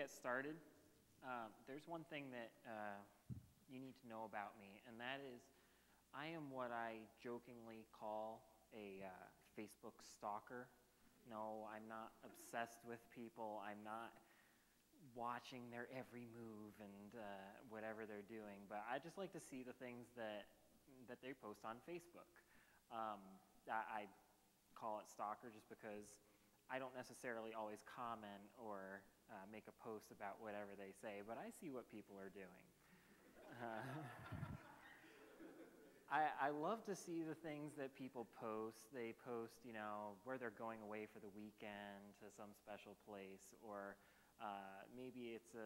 get started, there's one thing that you need to know about me, and that is I am what I jokingly call a Facebook stalker. No, I'm not obsessed with people. I'm not watching their every move and whatever they're doing, but I just like to see the things that they post on Facebook. I call it stalker just because I don't necessarily always comment or make a post about whatever they say, but I see what people are doing. I love to see the things that people post. They post, where they're going away for the weekend to some special place, or maybe it's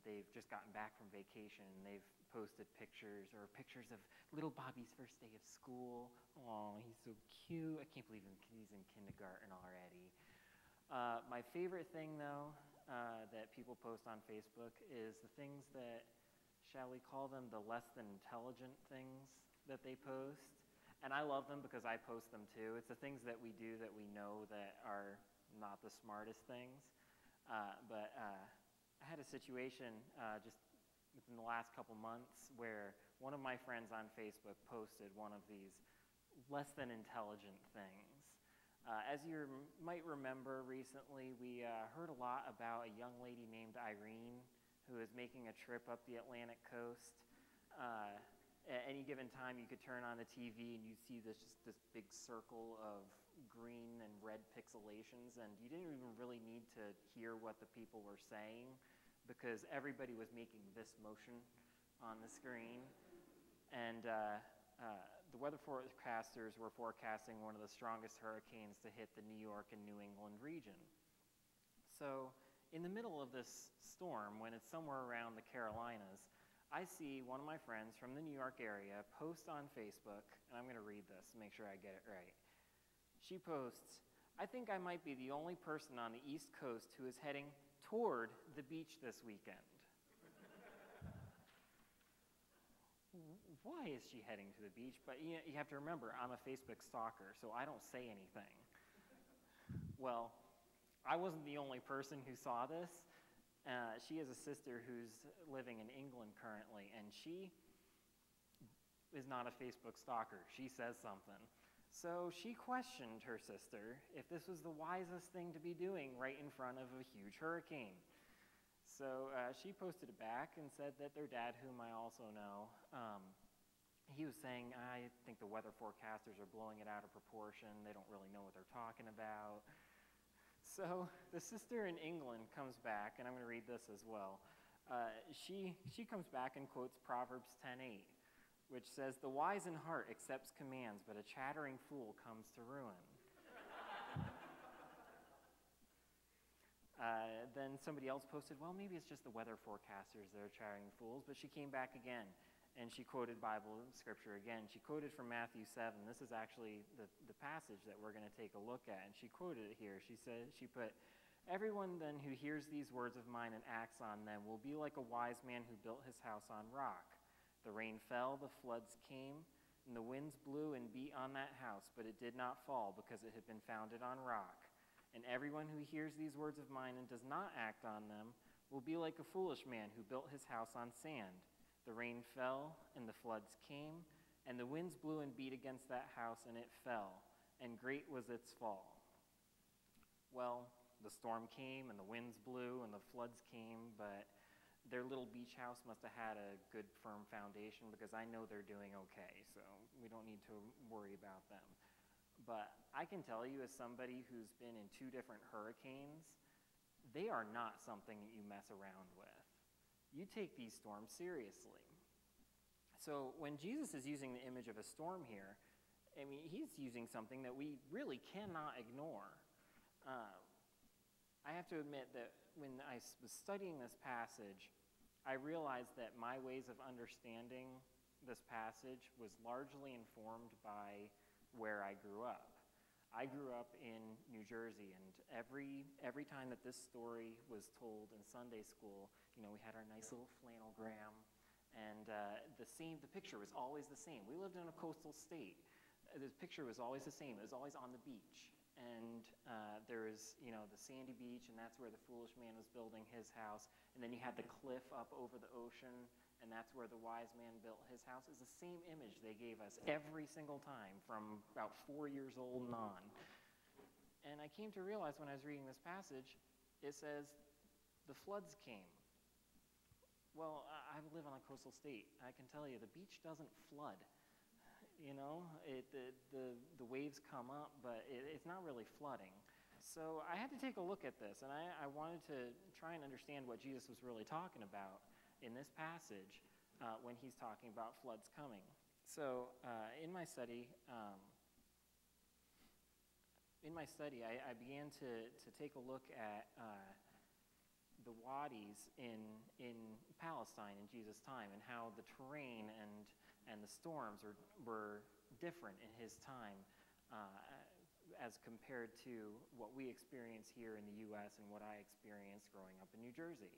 they've just gotten back from vacation and they've posted pictures of little Bobby's first day of school. Oh, he's so cute. I can't believe he's in kindergarten already. My favorite thing, though, that people post on Facebook is the things that, shall we call them, the less than intelligent things that they post. And I love them because I post them too. It's the things that we do that we know that are not the smartest things. But I had a situation just within the last couple months where one of my friends on Facebook posted one of these less than intelligent things. As you might remember recently, we heard a lot about a young lady named Irene who is making a trip up the Atlantic coast. At any given time, you could turn on the TV and you'd see this big circle of green and red pixelations, and you didn't even really need to hear what the people were saying because everybody was making this motion on the screen. And the weather forecasters were forecasting one of the strongest hurricanes to hit the New York and New England region. So in the middle of this storm, when it's somewhere around the Carolinas, I see one of my friends from the New York area post on Facebook, and I'm going to read this to make sure I get it right. She posts, "I think I might be the only person on the East Coast who is heading toward the beach this weekend." Why is she heading to the beach? But you have to remember, I'm a Facebook stalker, so I don't say anything. Well, I wasn't the only person who saw this. She has a sister who's living in England currently, and she is not a Facebook stalker. She says something. So she questioned her sister if this was the wisest thing to be doing right in front of a huge hurricane. So she posted it back and said that their dad, whom I also know, he was saying, "I think the weather forecasters are blowing it out of proportion. They don't really know what they're talking about." So the sister in England comes back, and I'm going to read this as well. She comes back and quotes Proverbs 10:8, which says, "The wise in heart accepts commands, but a chattering fool comes to ruin." Then somebody else posted, "Well, maybe it's just the weather forecasters that are chattering fools," but she came back again, and she quoted Bible scripture again. She quoted from Matthew 7. This is actually the passage that we're going to take a look at, and she quoted it here. She put, "Everyone then who hears these words of mine and acts on them will be like a wise man who built his house on rock. The rain fell, the floods came, and the winds blew and beat on that house, but it did not fall because it had been founded on rock. And everyone who hears these words of mine and does not act on them will be like a foolish man who built his house on sand. The rain fell, and the floods came, and the winds blew and beat against that house, and it fell, and great was its fall." Well, the storm came, and the winds blew, and the floods came, but their little beach house must have had a good, firm foundation because I know they're doing okay, so we don't need to worry about them. But I can tell you, as somebody who's been in 2 different hurricanes, they are not something that you mess around with. You take these storms seriously. So when Jesus is using the image of a storm here, I mean, he's using something that we really cannot ignore. I have to admit that when I was studying this passage, I realized that my ways of understanding this passage was largely informed by where I grew up. I grew up in New Jersey, and every time that this story was told in Sunday school, we had our nice little flannelgram, and the picture was always the same. We lived in a coastal state. The picture was always the same. It was always on the beach. and there is, the sandy beach, and that's where the foolish man was building his house. And then you had the cliff up over the ocean, and that's where the wise man built his house. It's the same image they gave us every single time from about 4 years old and on. And I came to realize when I was reading this passage, it says the floods came. Well, I live on a coastal state. I can tell you the beach doesn't flood. The waves come up, but it's not really flooding. So I had to take a look at this, and I wanted to try and understand what Jesus was really talking about in this passage when he's talking about floods coming. So in my study, I began to take a look at the wadis in Palestine in Jesus' time, and how the terrain and the storms were different in his time as compared to what we experience here in the U.S. and what I experienced growing up in New Jersey.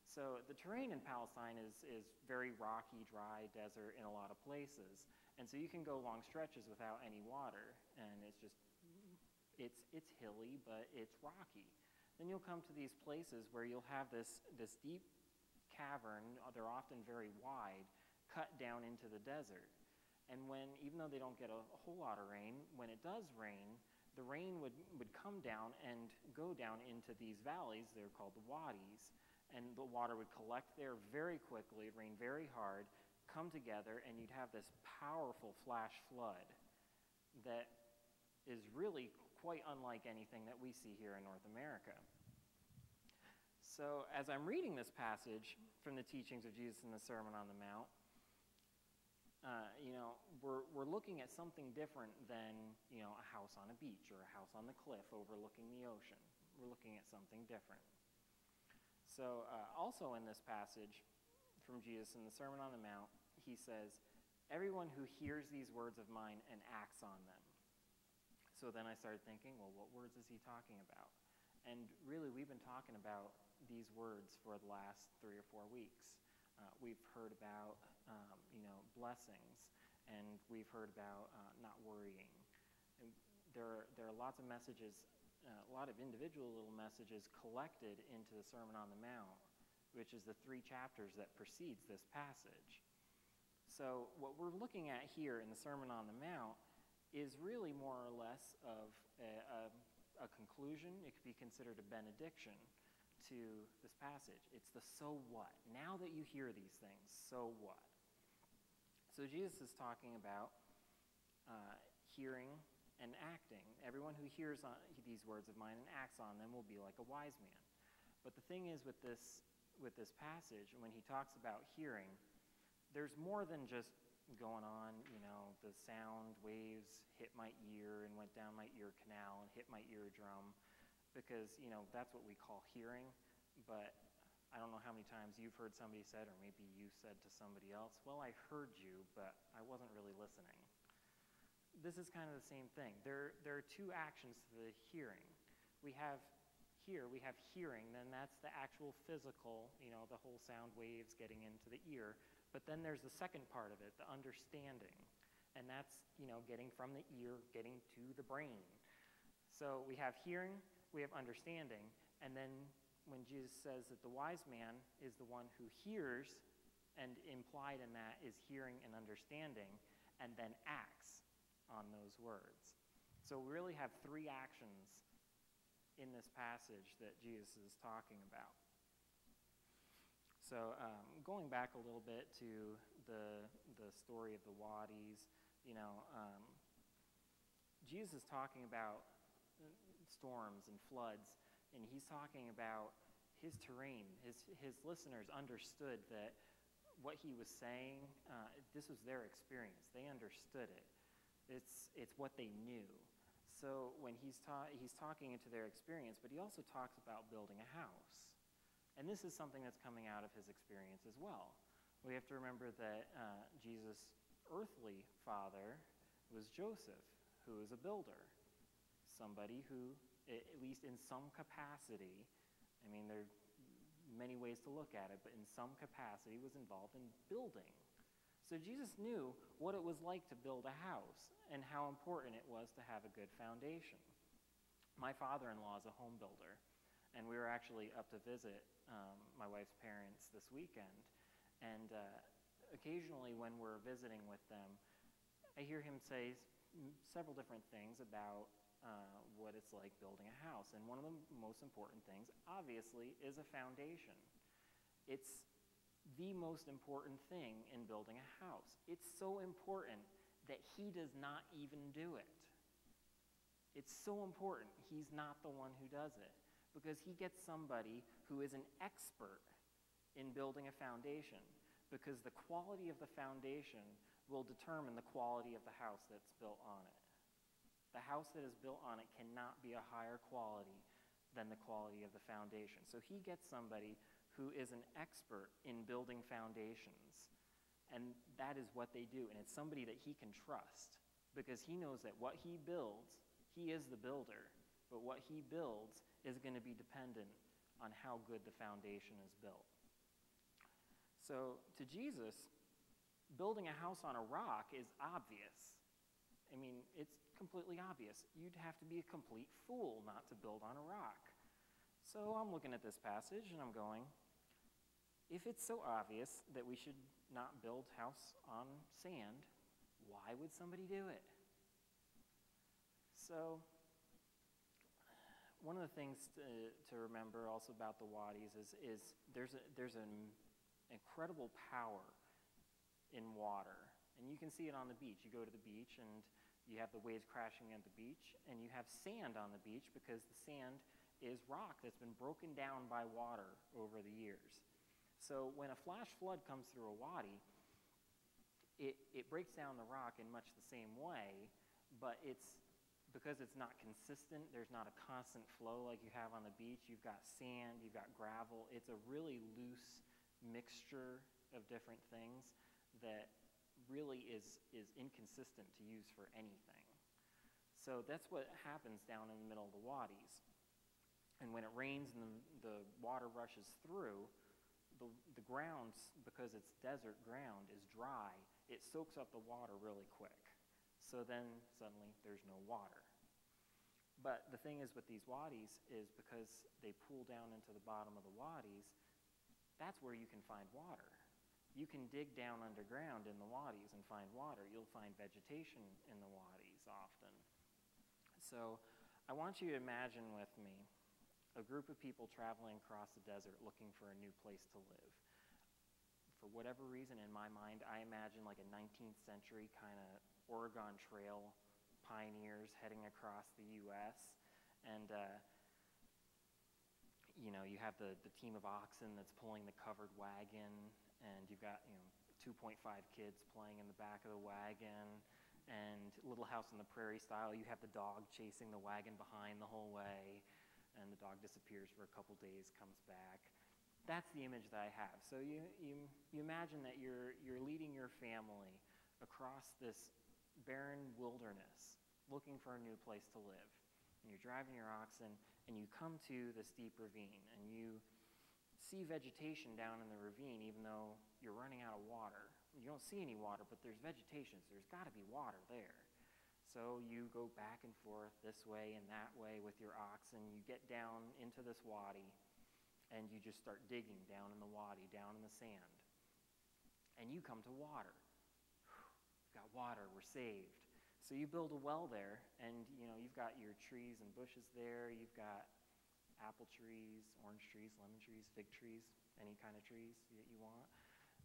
So the terrain in Palestine is very rocky, dry, desert in a lot of places. And so you can go long stretches without any water, and it's hilly, but it's rocky. Then you'll come to these places where you'll have this deep cavern, they're often very wide, cut down into the desert. And even though they don't get a whole lot of rain, when it does rain, the rain would come down and go down into these valleys, they're called the wadis, and the water would collect there very quickly, it'd rain very hard, come together, and you'd have this powerful flash flood that is really quite unlike anything that we see here in North America. So as I'm reading this passage from the teachings of Jesus in the Sermon on the Mount, we're looking at something different than, a house on a beach or a house on the cliff overlooking the ocean. We're looking at something different. So also in this passage from Jesus in the Sermon on the Mount, he says, "Everyone who hears these words of mine and acts on them." So then I started thinking, well, what words is he talking about? And really, we've been talking about these words for the last 3 or 4 weeks. We've heard about, blessings, and we've heard about not worrying. And there are lots of messages, a lot of individual little messages collected into the Sermon on the Mount, which is the 3 chapters that precedes this passage. So what we're looking at here in the Sermon on the Mount is really more or less of a conclusion. It could be considered a benediction to this passage. It's the so what. Now that you hear these things, so what? So Jesus is talking about hearing and acting. Everyone who hears these words of mine and acts on them will be like a wise man. But the thing is with this passage, when he talks about hearing, there's more than just going on, the sound waves hit my ear and went down my ear canal and hit my eardrum, because, that's what we call hearing. But I don't know how many times you've heard somebody said, or maybe you said to somebody else, well, I heard you, but I wasn't really listening. This is kind of the same thing. There are 2 actions to the hearing. We have hearing, then that's the actual physical, the whole sound waves getting into the ear. But then there's the second part of it, the understanding. And that's, getting from the ear, getting to the brain. So we have hearing, we have understanding, and then when Jesus says that the wise man is the one who hears, and implied in that is hearing and understanding, and then acts on those words. So we really have 3 actions in this passage that Jesus is talking about. So going back a little bit to the story of the wadis, Jesus is talking about storms and floods, and he's talking about his terrain. His listeners understood that what he was saying, this was their experience. They understood it. It's what they knew. So when he's talking into their experience, but he also talks about building a house. And this is something that's coming out of his experience as well. We have to remember that Jesus' earthly father was Joseph, who was a builder, somebody who, at least in some capacity, there are many ways to look at it, but in some capacity was involved in building. So Jesus knew what it was like to build a house and how important it was to have a good foundation. My father-in-law is a home builder, and we were actually up to visit my wife's parents this weekend. And occasionally when we're visiting with them, I hear him say several different things about what it's like building a house. And one of the most important things, obviously, is a foundation. It's the most important thing in building a house. It's so important that he does not even do it. It's so important he's not the one who does it, because he gets somebody who is an expert in building a foundation, because the quality of the foundation will determine the quality of the house that's built on it. The house that is built on it cannot be a higher quality than the quality of the foundation. So he gets somebody who is an expert in building foundations, and that is what they do. And it's somebody that he can trust, because he knows that what he builds, he is the builder, but what he builds is going to be dependent on how good the foundation is built. So to Jesus, building a house on a rock is obvious. I mean, it's completely obvious. You'd have to be a complete fool not to build on a rock. So I'm looking at this passage and I'm going, if it's so obvious that we should not build house on sand, why would somebody do it? So one of the things to remember also about the wadis is there's an incredible power in water. And you can see it on the beach. You go to the beach and you have the waves crashing at the beach, and you have sand on the beach because the sand is rock that's been broken down by water over the years. So when a flash flood comes through a wadi, it breaks down the rock in much the same way, but because it's not consistent, there's not a constant flow like you have on the beach. You've got sand, you've got gravel. It's a really loose mixture of different things that really is inconsistent to use for anything. So that's what happens down in the middle of the wadis. And when it rains and the water rushes through, the ground, because it's desert ground, is dry. It soaks up the water really quick. So then suddenly there's no water. But the thing is with these wadis is because they pool down into the bottom of the wadis, that's where you can find water. You can dig down underground in the wadis and find water. You'll find vegetation in the wadis often. So I want you to imagine with me a group of people traveling across the desert looking for a new place to live. For whatever reason, in my mind, I imagine like a 19th century kind of Oregon Trail pioneers heading across the U.S. And, you have the team of oxen that's pulling the covered wagon, and you've got, 2.5 kids playing in the back of the wagon, and Little House on the Prairie style, you have the dog chasing the wagon behind the whole way, and the dog disappears for a couple days, comes back. That's the image that I have. So you imagine that you're leading your family across this barren wilderness looking for a new place to live. And you're driving your oxen, and you come to the steep ravine, and you see vegetation down in the ravine even though you're running out of water. You don't see any water, but there's vegetation, so there's got to be water there. So you go back and forth this way and that way with your oxen. You get down into this wadi, and you just start digging down in the wadi, down in the sand. And you come to water. We've got water, we're saved. So you build a well there, and you've got your trees and bushes there. You've got apple trees, orange trees, lemon trees, fig trees, any kind of trees that you want.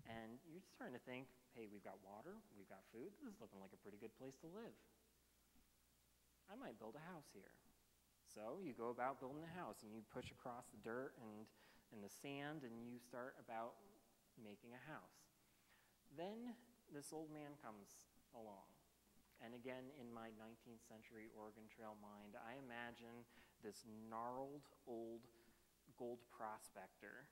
And you're just starting to think, hey, we've got water, we've got food. This is looking like a pretty good place to live. I might build a house here. So you go about building a house, and you push across the dirt and the sand, and you start about making a house. Then this old man comes along. And again, in my 19th century Oregon Trail mind, I imagine this gnarled old gold prospector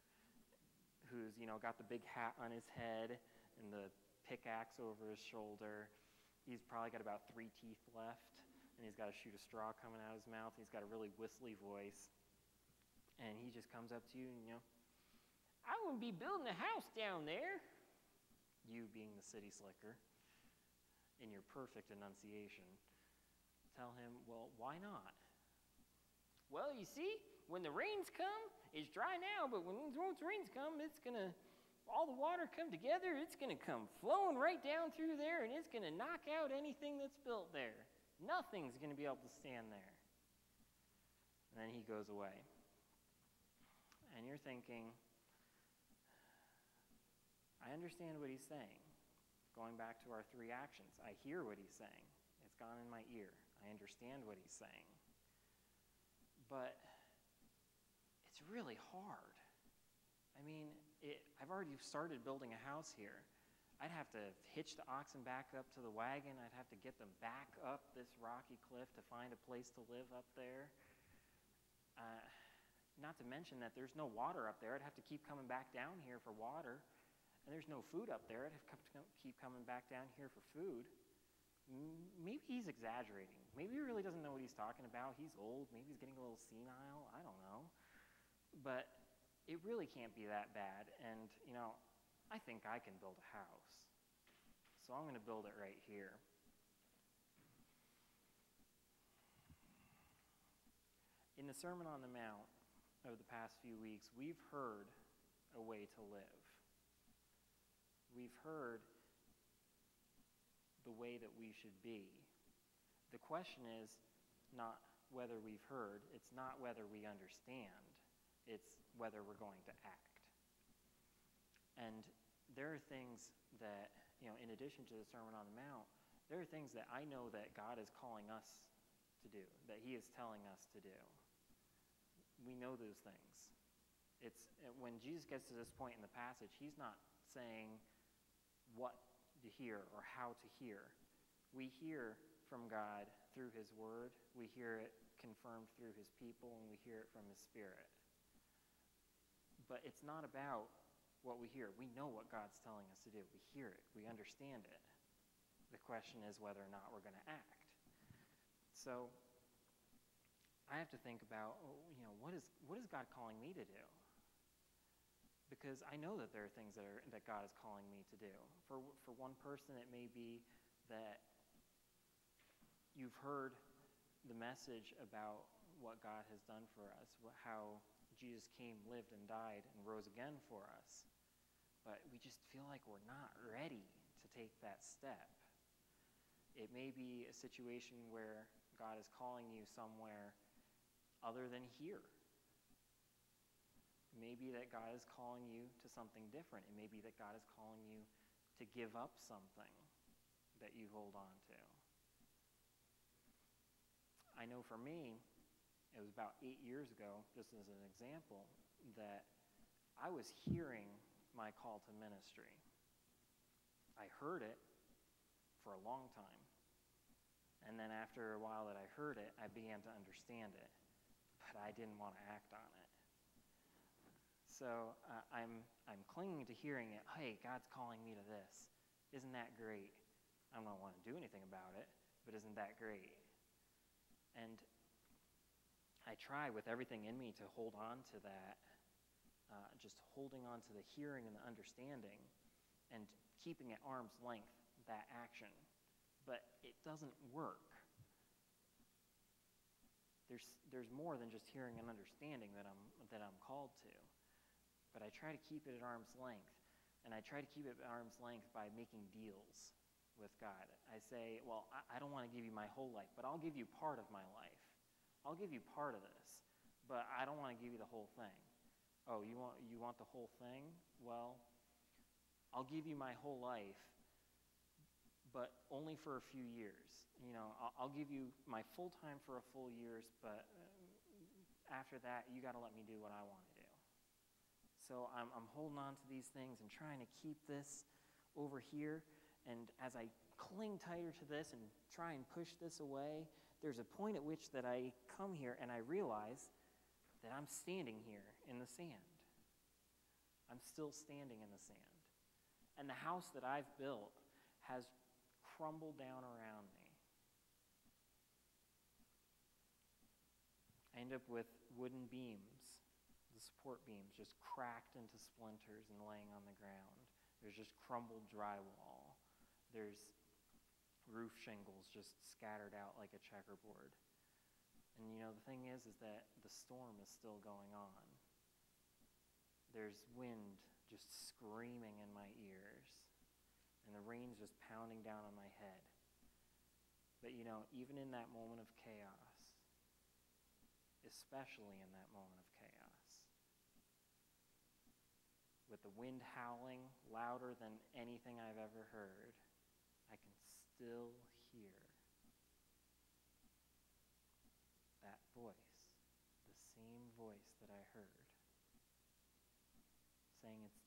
who's, got the big hat on his head and the pickaxe over his shoulder. He's probably got about 3 teeth left, and he's got a shoot of straw coming out of his mouth. He's got a really whistly voice. And he just comes up to you and, I wouldn't be building a house down there. You being the city slicker, in your perfect enunciation, tell him, well, why not? Well, you see, when the rains come, it's dry now, but once rains come, all the water come together, it's going to come flowing right down through there, and it's going to knock out anything that's built there. Nothing's going to be able to stand there. And then he goes away. And you're thinking, I understand what he's saying. Going back to our 3 actions, I hear what he's saying. It's gone in my ear. I understand what he's saying. But it's really hard. I mean, I've already started building a house here. I'd have to hitch the oxen back up to the wagon. I'd have to get them back up this rocky cliff to find a place to live up there. Not to mention that there's no water up there. I'd have to keep coming back down here for water. And there's no food up there. I'd have to keep coming back down here for food. Maybe he's exaggerating. Maybe he really doesn't know what he's talking about. He's old. Maybe he's getting a little senile. I don't know. But it really can't be that bad. And, I think I can build a house. So I'm going to build it right here. In the Sermon on the Mount over the past few weeks, we've heard a way to live. We've heard the way that we should be. The question is not whether we've heard, it's not whether we understand, it's whether we're going to act. And there are things that, in addition to the Sermon on the Mount, there are things that I know that God is calling us to do, that he is telling us to do. We know those things. When Jesus gets to this point in the passage, he's not saying what to hear or how to hear. We hear from God through his word. We hear it confirmed through his people, and we hear it from his Spirit. But it's not about what we hear. We know what God's telling us to do. We hear it. We understand it. The question is whether or not we're going to act. So I have to think about, what is God calling me to do? Because I know that there are things that God is calling me to do. For one person, it may be that you've heard the message about what God has done for us, how Jesus came, lived, and died, and rose again for us. But we just feel like we're not ready to take that step. It may be a situation where God is calling you somewhere other than here. It may be that God is calling you to something different. It may be that God is calling you to give up something that you hold on to. I know for me, it was about 8 years ago, just as an example, that I was hearing my call to ministry. I heard it for a long time. And then after a while that I heard it, I began to understand it. But I didn't want to act on it. So I'm clinging to hearing it. Hey, God's calling me to this. Isn't that great? I don't want to do anything about it, but isn't that great? And I try with everything in me to hold on to that, just holding on to the hearing and the understanding and keeping at arm's length that action. But it doesn't work. There's more than just hearing and understanding that I'm called to. But I try to keep it at arm's length. And I try to keep it at arm's length by making deals with God. I say, well, I don't want to give you my whole life, but I'll give you part of my life. I'll give you part of this, but I don't want to give you the whole thing. Oh, you want the whole thing? Well, I'll give you my whole life, but only for a few years. I'll give you my full time for a full years, but after that, you got to let me do what I want to do. So I'm holding on to these things and trying to keep this over here. And as I cling tighter to this and try and push this away, there's a point at which that I come here and I realize that I'm standing here in the sand. I'm still standing in the sand. And the house that I've built has crumbled down around me. I end up with wooden beams, the support beams, just cracked into splinters and laying on the ground. There's just crumbled drywall. There's roof shingles just scattered out like a checkerboard. And the thing is that the storm is still going on. There's wind just screaming in my ears, and the rain's just pounding down on my head. But even in that moment of chaos, especially in that moment of chaos, with the wind howling louder than anything I've ever heard, I can still hear that voice, the same voice that I heard, saying it's